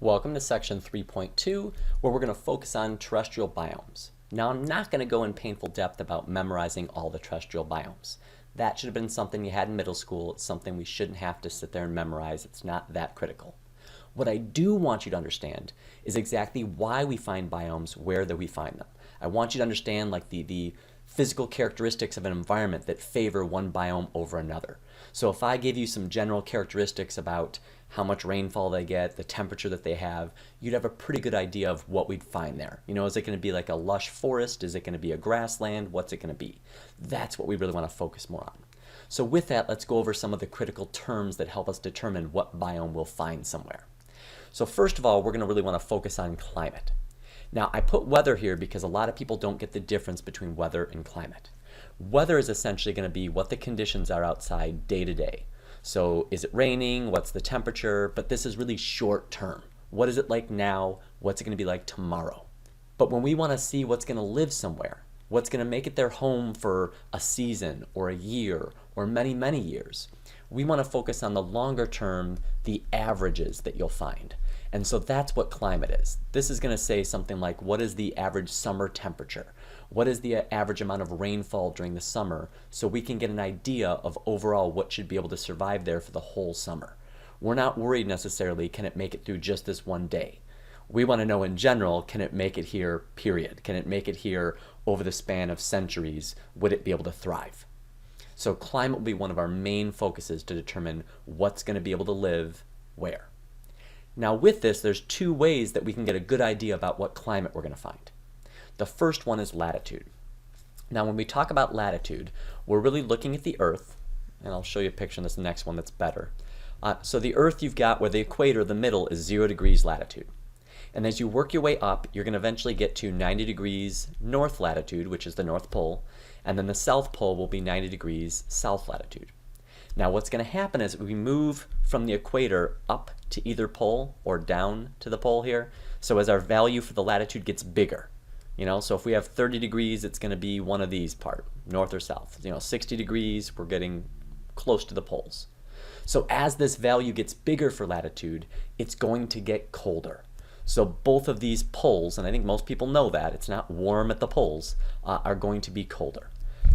Welcome to section 3.2, where we're going to focus on terrestrial biomes. Now, I'm not going to go in painful depth about memorizing all the terrestrial biomes. That should have been something you had in middle school. It's something we shouldn't have to sit there and memorize. It's not that critical. What I do want you to understand is exactly why we find biomes where that we find them. I want you to understand like the physical characteristics of an environment that favor one biome over another. So if I give you some general characteristics about how much rainfall they get, the temperature that they have, you'd have a pretty good idea of what we'd find there. You know, is it going to be like a lush forest? Is it going to be a grassland? What's it going to be? That's what we really want to focus more on. So with that, let's go over some of the critical terms that help us determine what biome we'll find somewhere. So first of all, we're going to really want to focus on climate. Now, I put weather here because a lot of people don't get the difference between weather and climate. Weather is essentially going to be what the conditions are outside day to day. So is it raining? What's the temperature? But this is really short term. What is it like now? What's it going to be like tomorrow? But when we want to see what's going to live somewhere, what's going to make it their home for a season or a year or many, many years, we want to focus on the longer term, the averages that you'll find. And so that's what climate is. This is going to say something like, what is the average summer temperature? What is the average amount of rainfall during the summer, so we can get an idea of overall what should be able to survive there for the whole summer. We're not worried necessarily, can it make it through just this one day? We want to know in general, can it make it here, period? Can it make it here over the span of centuries? Would it be able to thrive? So climate will be one of our main focuses to determine what's going to be able to live where. Now with this, there's two ways that we can get a good idea about what climate we're going to find. The first one is latitude. Now when we talk about latitude, we're really looking at the Earth, and I'll show you a picture in this next one that's better. So the Earth you've got where the equator, the middle, is 0 degrees latitude. And as you work your way up, you're going to eventually get to 90 degrees north latitude, which is the North Pole, and then the South Pole will be 90 degrees south latitude. Now what's going to happen is we move from the equator up to either pole or down to the pole here. So as our value for the latitude gets bigger, you know, so if we have 30 degrees, it's going to be one of these part, north or south. You know, 60 degrees, we're getting close to the poles. So as this value gets bigger for latitude, it's going to get colder. So both of these poles, and I think most people know that, it's not warm at the poles, are going to be colder.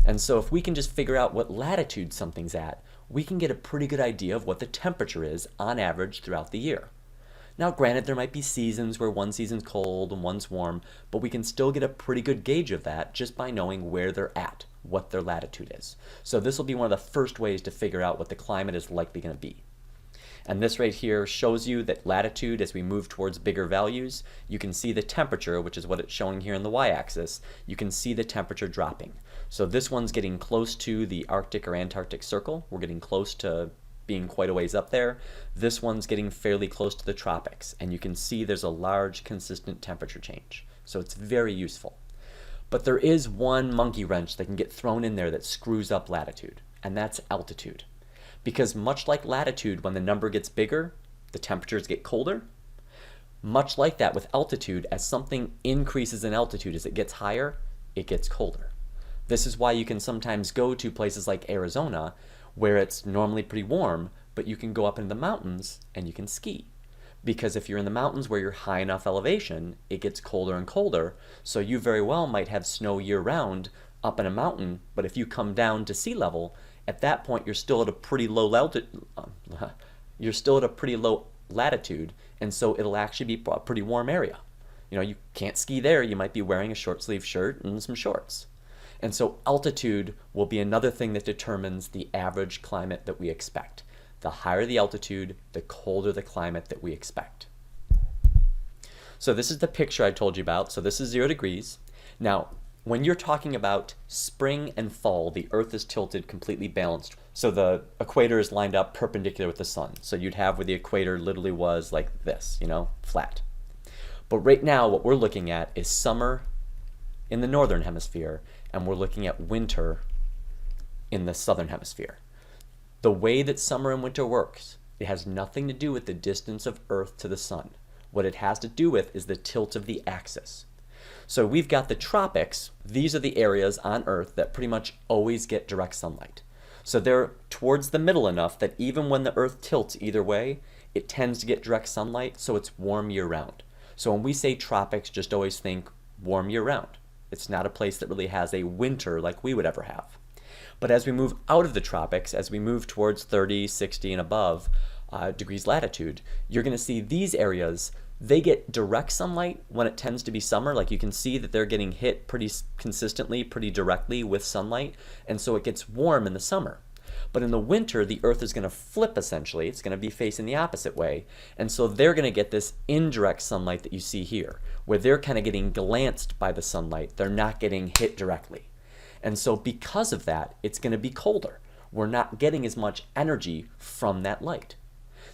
And so if we can just figure out what latitude something's at, we can get a pretty good idea of what the temperature is on average throughout the year. Now granted, there might be seasons where one season's cold and one's warm, but we can still get a pretty good gauge of that just by knowing where they're at, what their latitude is. So this will be one of the first ways to figure out what the climate is likely going to be. And this right here shows you that latitude, as we move towards bigger values, you can see the temperature, which is what it's showing here in the y-axis. You can see the temperature dropping. So this one's getting close to the Arctic or Antarctic Circle. We're getting close to being quite a ways up there. This one's getting fairly close to the tropics, and you can see there's a large consistent temperature change. So it's very useful. But there is one monkey wrench that can get thrown in there that screws up latitude, and that's altitude. Because much like latitude, when the number gets bigger, the temperatures get colder. Much like that with altitude, as something increases in altitude, as it gets higher, it gets colder. This is why you can sometimes go to places like Arizona, where it's normally pretty warm, but you can go up into the mountains and you can ski. Because if you're in the mountains where you're high enough elevation, it gets colder and colder, so you very well might have snow year-round up in a mountain, but if you come down to sea level, at that point you're still at a pretty low latitude, and so it'll actually be a pretty warm area. You know, you can't ski there, you might be wearing a short sleeve shirt and some shorts. And so altitude will be another thing that determines the average climate that we expect. The higher the altitude, the colder the climate that we expect. So this is the picture I told you about. So this is 0 degrees. Now, when you're talking about spring and fall, the Earth is tilted completely balanced. So the equator is lined up perpendicular with the sun. So you'd have where the equator literally was like this, you know, flat. But right now what we're looking at is summer in the northern hemisphere, and we're looking at winter in the southern hemisphere. The way that summer and winter works, it has nothing to do with the distance of Earth to the sun. What it has to do with is the tilt of the axis. So we've got the tropics. These are the areas on Earth that pretty much always get direct sunlight. So they're towards the middle enough that even when the Earth tilts either way, it tends to get direct sunlight, so it's warm year-round. So when we say tropics, just always think warm year-round. It's not a place that really has a winter like we would ever have. But as we move out of the tropics, as we move towards 30, 60, and above degrees latitude, you're going to see these areas, they get direct sunlight when it tends to be summer. Like you can see that they're getting hit pretty consistently, pretty directly with sunlight, and so it gets warm in the summer. But in the winter, the Earth is going to flip essentially. It's going to be facing the opposite way. And so they're going to get this indirect sunlight that you see here, where they're kind of getting glanced by the sunlight. They're not getting hit directly. And so because of that, it's going to be colder. We're not getting as much energy from that light.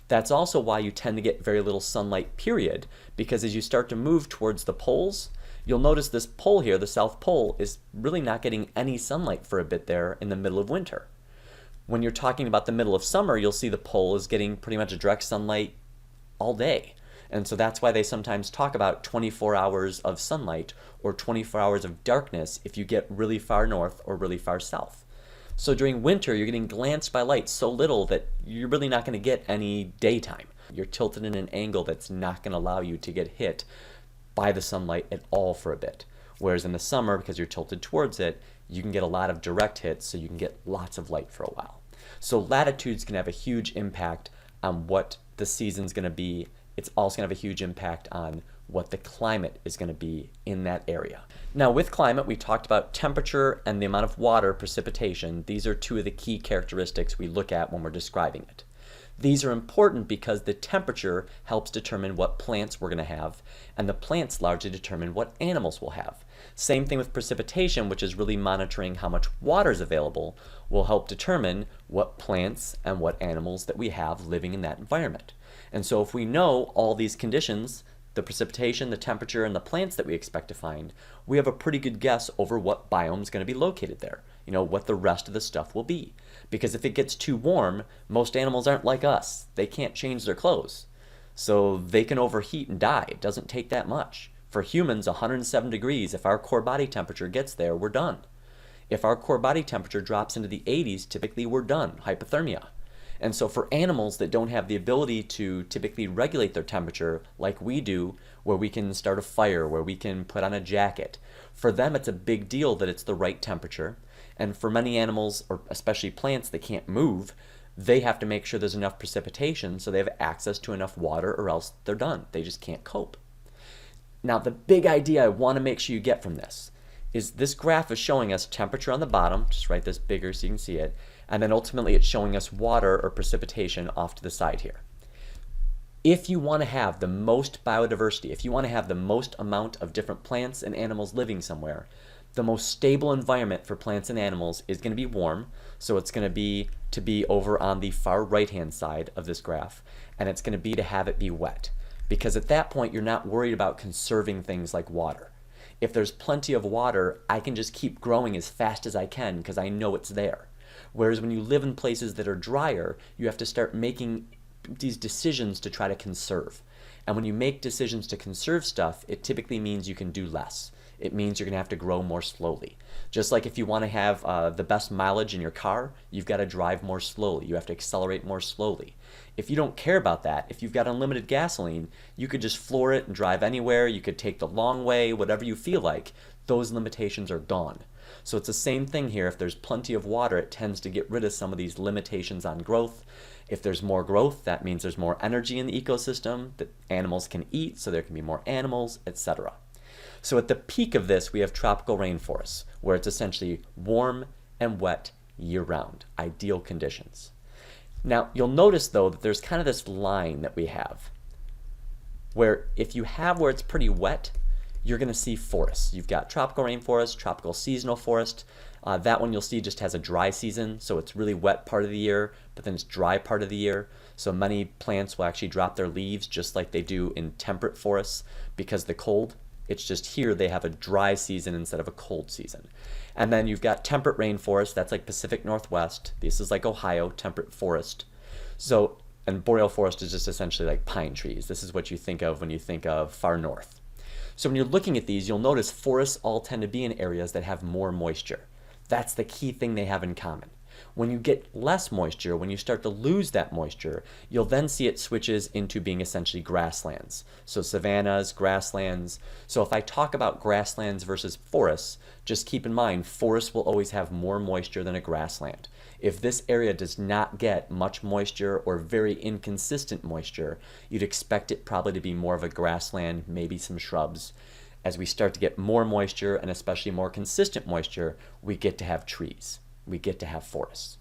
That's also why you tend to get very little sunlight, period, because as you start to move towards the poles, you'll notice this pole here, the South Pole, is really not getting any sunlight for a bit there in the middle of winter. When you're talking about the middle of summer, you'll see the pole is getting pretty much direct sunlight all day. And so that's why they sometimes talk about 24 hours of sunlight or 24 hours of darkness if you get really far north or really far south. So during winter, you're getting glanced by light so little that you're really not going to get any daytime. You're tilted in an angle that's not going to allow you to get hit by the sunlight at all for a bit. Whereas in the summer, because you're tilted towards it, you can get a lot of direct hits, so you can get lots of light for a while. So latitude's going to have a huge impact on what the season's going to be. It's also going to have a huge impact on what the climate is going to be in that area. Now with climate, we talked about temperature and the amount of water, precipitation. These are two of the key characteristics we look at when we're describing it. These are important because the temperature helps determine what plants we're going to have, and the plants largely determine what animals we'll have. Same thing with precipitation, which is really monitoring how much water is available, will help determine what plants and what animals that we have living in that environment. And so if we know all these conditions, the precipitation, the temperature, and the plants that we expect to find, we have a pretty good guess over what biome is going to be located there, what the rest of the stuff will be. Because if it gets too warm, most animals aren't like us. They can't change their clothes. So they can overheat and die. It doesn't take that much. For humans, 107 degrees, if our core body temperature gets there, we're done. If our core body temperature drops into the 80s, typically we're done, hypothermia. And so for animals that don't have the ability to typically regulate their temperature like we do, where we can start a fire, where we can put on a jacket, for them it's a big deal that it's the right temperature. And for many animals, or especially plants that can't move, they have to make sure there's enough precipitation so they have access to enough water, or else they're done. They just can't cope. Now the big idea I want to make sure you get from this is this graph is showing us temperature on the bottom, just write this bigger so you can see it, and then ultimately it's showing us water or precipitation off to the side here. If you want to have the most biodiversity, if you want to have the most amount of different plants and animals living somewhere, the most stable environment for plants and animals is going to be warm, so it's going to be over on the far right-hand side of this graph, and it's going to be to have it be wet. Because at that point, you're not worried about conserving things like water. If there's plenty of water, I can just keep growing as fast as I can because I know it's there. Whereas when you live in places that are drier, you have to start making these decisions to try to conserve. And when you make decisions to conserve stuff, it typically means you can do less. It means you're going to have to grow more slowly. Just like if you want to have the best mileage in your car, you've got to drive more slowly. You have to accelerate more slowly. If you don't care about that, if you've got unlimited gasoline, you could just floor it and drive anywhere. You could take the long way, whatever you feel like. Those limitations are gone. So it's the same thing here. If there's plenty of water, it tends to get rid of some of these limitations on growth. If there's more growth, that means there's more energy in the ecosystem that animals can eat, so there can be more animals, etc. So at the peak of this, we have tropical rainforests, where it's essentially warm and wet year-round, ideal conditions. Now, you'll notice, though, that there's kind of this line that we have, where if you have where it's pretty wet, you're going to see forests. You've got tropical rainforest, tropical seasonal forest. That one you'll see just has a dry season, so it's really wet part of the year, but then it's dry part of the year. So many plants will actually drop their leaves just like they do in temperate forests because of the cold. It's just here they have a dry season instead of a cold season. And then you've got temperate rainforest, that's like Pacific Northwest. This is like Ohio, temperate forest. So, and boreal forest is just essentially like pine trees. This is what you think of when you think of far north. So when you're looking at these, you'll notice forests all tend to be in areas that have more moisture. That's the key thing they have in common. When you get less moisture, when you start to lose that moisture, you'll then see it switches into being essentially grasslands. So savannas, grasslands. So if I talk about grasslands versus forests, just keep in mind, forests will always have more moisture than a grassland. If this area does not get much moisture or very inconsistent moisture, you'd expect it probably to be more of a grassland, maybe some shrubs. As we start to get more moisture, and especially more consistent moisture, we get to have trees. We get to have forests.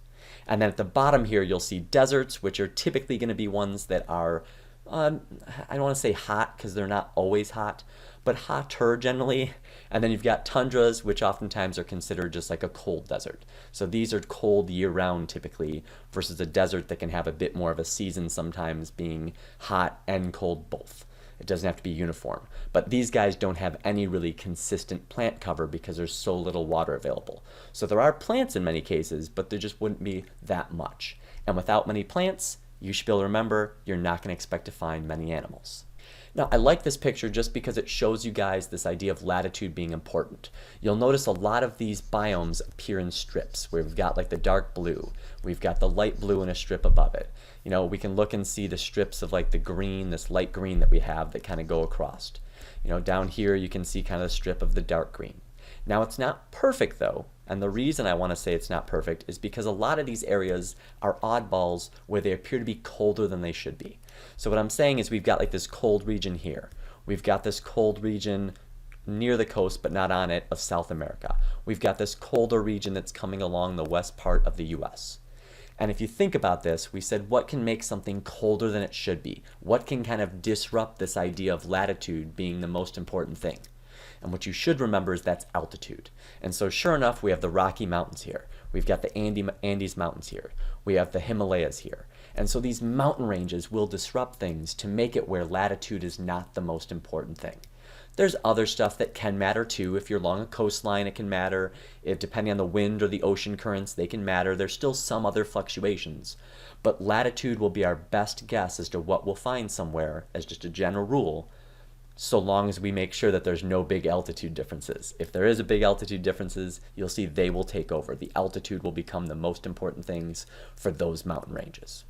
And then at the bottom here, you'll see deserts, which are typically going to be ones that are, I don't want to say hot because they're not always hot, but hotter generally. And then you've got tundras, which oftentimes are considered just like a cold desert. So these are cold year-round typically, versus a desert that can have a bit more of a season sometimes being hot and cold both. It doesn't have to be uniform. But these guys don't have any really consistent plant cover because there's so little water available. So there are plants in many cases, but there just wouldn't be that much. And without many plants, you should be able to remember you're not going to expect to find many animals. Now, I like this picture just because it shows you guys this idea of latitude being important. You'll notice a lot of these biomes appear in strips where we've got like the dark blue, we've got the light blue and a strip above it. You know, we can look and see the strips of like the green, this light green that we have that kind of go across. You know, down here you can see kind of the strip of the dark green. Now, it's not perfect though, and the reason I want to say it's not perfect is because a lot of these areas are oddballs where they appear to be colder than they should be. So what I'm saying is we've got like this cold region here. We've got this cold region near the coast but not on it of South America. We've got this colder region that's coming along the west part of the US. And if you think about this, we said what can make something colder than it should be? What can kind of disrupt this idea of latitude being the most important thing? And what you should remember is that's altitude. And so sure enough, we have the Rocky Mountains here. We've got the Andes Mountains here. We have the Himalayas here. And so these mountain ranges will disrupt things to make it where latitude is not the most important thing. There's other stuff that can matter too. If you're along a coastline, it can matter. If depending on the wind or the ocean currents, they can matter. There's still some other fluctuations. But latitude will be our best guess as to what we'll find somewhere as just a general rule, so long as we make sure that there's no big altitude differences. If there is a big altitude differences, you'll see they will take over. The altitude will become the most important things for those mountain ranges.